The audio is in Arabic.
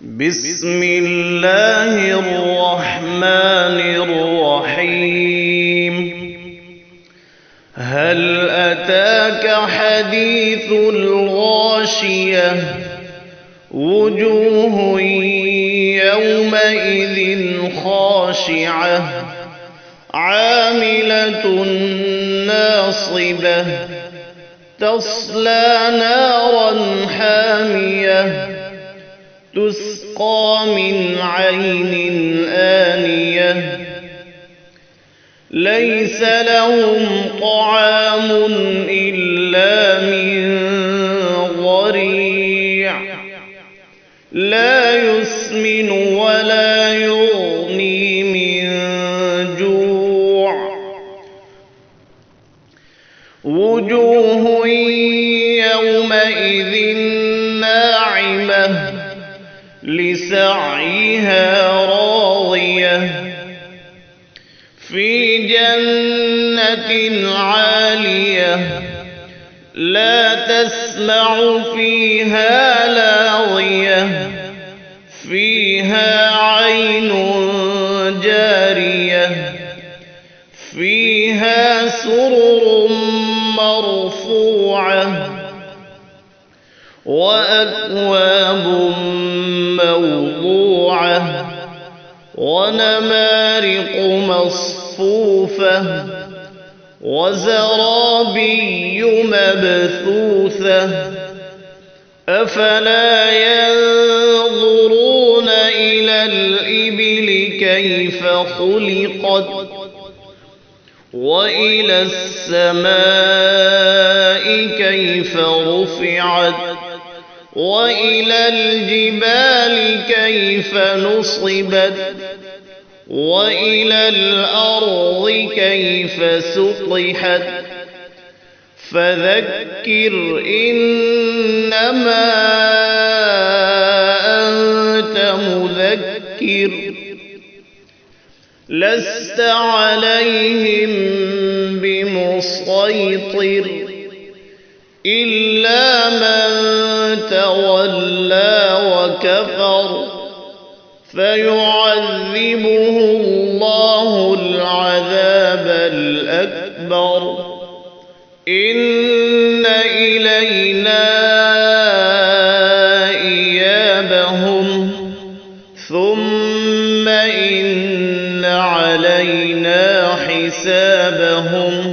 بسم الله الرحمن الرحيم. هل أتاك حديث الغاشية؟ وجوه يومئذ خاشعة عاملة ناصبة تصلى نارا حامية تسقى من عين آنية ليس لهم طعام إلا من ضريع لا يسمن ولا يغني من جوع. وجوه يومئذ ناعمة لسعيها راضية في جنة عالية لا تسمع فيها لاغية فيها عين جارية فيها سرر مرفوعة وأكواب موضوعة ونمارق مصفوفة وزرابي مبثوثة أفلا ينظرون إلى الإبل كيف خلقت وإلى السماء كيف رفعت وإلى الجبال كيف نصبت وإلى الأرض كيف سطحت فذكر إنما أنت مذكر لست عليهم بمسيطر إلا من تولى وكفر فيعذبه الله العذاب الأكبر إن إلينا إيابهم ثم إن علينا حسابهم